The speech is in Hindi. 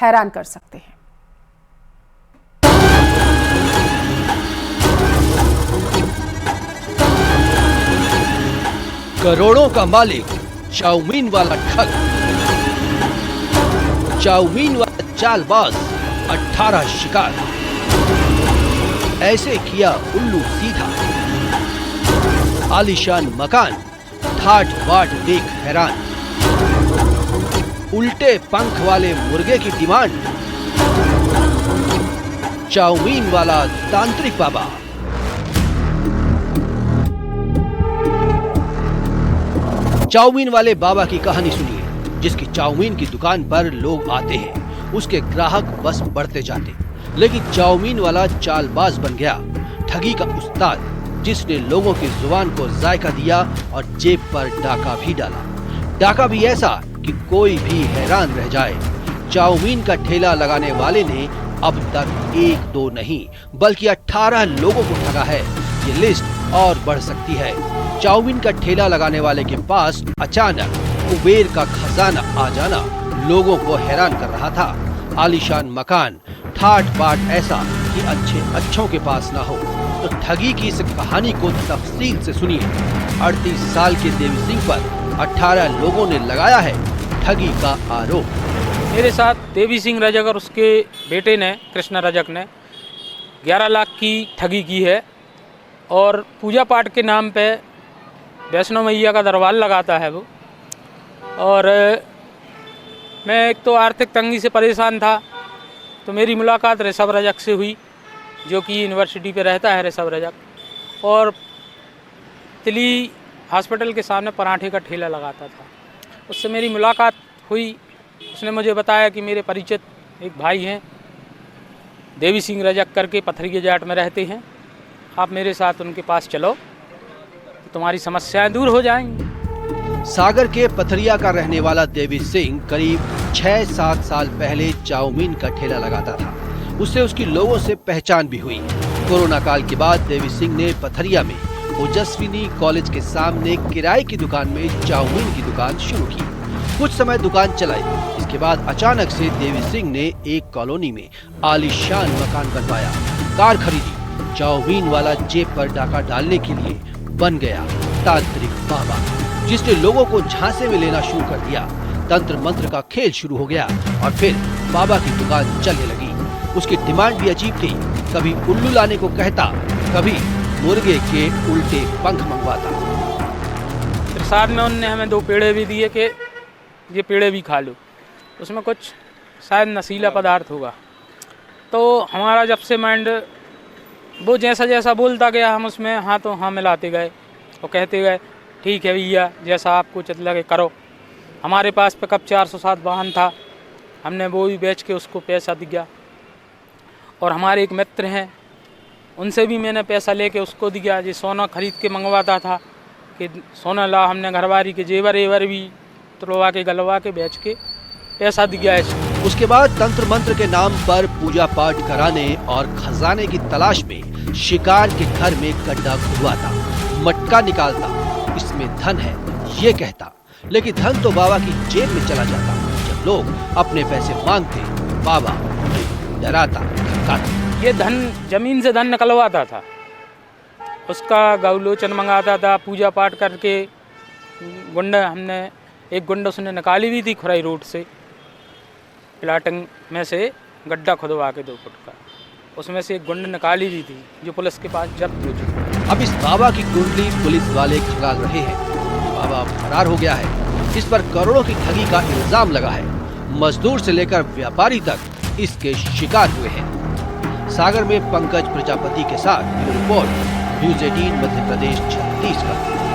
हैरान कर सकते हैं। करोड़ों का मालिक चाउमीन वाला ठग, चाउमीन वाला चालबाज, 18 शिकार, ऐसे किया उल्लू सीधा। आलीशान मकान, ठाट बाट देख हैरान, उल्टे पंख वाले मुर्गे की डिमांड, चाउमीन वाला तांत्रिक बाबा। चाउमीन वाले बाबा की कहानी सुनिए, जिसकी चाउमीन की दुकान पर लोग आते हैं, उसके ग्राहक बस बढ़ते जाते, लेकिन चाउमीन वाला चालबाज बन गया, ठगी का उस्ताद, जिसने लोगों की जुबान को जायका दिया और जेब पर डाका भी डाला। डाका भी ऐसा कि कोई भी हैरान रह जाए। चाउमीन का ठेला लगाने वाले ने अब तक 1-2 नहीं बल्कि 18 लोगों को ठगा है। ये लिस्ट और बढ़ सकती है। चाउमीन का ठेला लगाने वाले के पास अचानक कुबेर का खजाना आ जाना लोगों को हैरान कर रहा था। आलीशान मकान, ठाट बाट ऐसा कि अच्छों के पास ना हो। तो ठगी की इस कहानी को तफसील से सुनिए। 38 साल के देवी सिंह पर 18 लोगों ने लगाया है ठगी का आरोप। मेरे साथ देवी सिंह रजक और उसके बेटे ने कृष्णा रजक ने 11 लाख की ठगी की है और पूजा पाठ के नाम पे वैष्णो मैया का दरबार लगाता है वो। और मैं एक तो आर्थिक तंगी से परेशान था, तो मेरी मुलाकात ऋषभ रजक से हुई, जो कि यूनिवर्सिटी पे रहता है ऋषभ रजक, और तिली हॉस्पिटल के सामने पराठे का ठेला लगाता था। उससे मेरी मुलाकात हुई। उसने मुझे बताया कि मेरे परिचित एक भाई हैं, देवी सिंह रजक करके, पथरिया जाट में रहते हैं, आप मेरे साथ उनके पास चलो, तुम्हारी समस्याएं दूर हो जाएंगी। सागर के पथरिया का रहने वाला देवी सिंह करीब 6-7 साल पहले चाउमीन का ठेला लगाता था। उससे उसकी लोगों से पहचान भी हुई। कोरोना काल के बाद देवी सिंह ने पथरिया में ओजस्विनी कॉलेज के सामने किराए की दुकान में चाउमीन की दुकान शुरू की। कुछ समय दुकान चलाई। इसके बाद अचानक से देवी सिंह ने एक कॉलोनी में आलीशान मकान बनवाया, कार खरीदी। चाउमीन वाला जेब पर डाका डालने के लिए बन गया तांत्रिक बाबा, जिसने लोगों को झांसे में लेना शुरू कर दिया। तंत्र मंत्र का खेल शुरू हो गया और फिर बाबा की दुकान चलने लगी। उसकी डिमांड भी अजीब थी, कभी उल्लू लाने को कहता, कभी मुर्गे के उल्टे पंख मंगवाता। प्रसाद में उनने हमें 2 पेड़े भी दिए कि ये पेड़े भी खा लो, उसमें कुछ शायद नशीला पदार्थ होगा। तो हमारा जब से माइंड वो जैसा जैसा बोलता गया, हम उसमें हाँ तो हाँ मिलाते गए और कहते गए ठीक है भैया, जैसा आपको उचित लगे करो। हमारे पास पिकअप 407 वाहन था, हमने वो भी बेच के उसको पैसा दिया। और हमारे एक मित्र हैं, उनसे भी मैंने पैसा लेके उसको दिया। जो सोना खरीद के मंगवाता था कि सोना ला, हमने घरवारी के जेवर एवर भी तोड़वा के गलवा के बेच के पैसा दिया है। उसके बाद तंत्र मंत्र के नाम पर पूजा पाठ कराने और खजाने की तलाश में शिकार के घर में गड्ढा खुदवाता, मटका निकालता, इसमें धन है ये कहता, लेकिन धन तो बाबा की जेब में चला जाता। जब लोग अपने पैसे मांगते, बाबा उन्हें डराता, धमकाता। ये धन जमीन से धन निकलवाता था, उसका गौलोचन मंगाता था। पूजा पाठ करके गुंडा, हमने एक गुंडा उसने निकाली भी थी खुराई रोड से, प्लाटिंग में से गड्ढा खुदवा के 2 फुट का, उसमें से एक गुंडा निकाली भी थी जो पुलिस के पास जब्त हो चुकी। अब इस बाबा की कुंडली पुलिस वाले खंगाल रहे हैं। बाबा फरार हो गया है। इस पर करोड़ों की ठगी का इल्जाम लगा है। मजदूर से लेकर व्यापारी तक इसके शिकार हुए हैं। सागर में पंकज प्रजापति के साथ रिपोर्ट, न्यूज़ 18 मध्य प्रदेश, छत्तीसगढ़।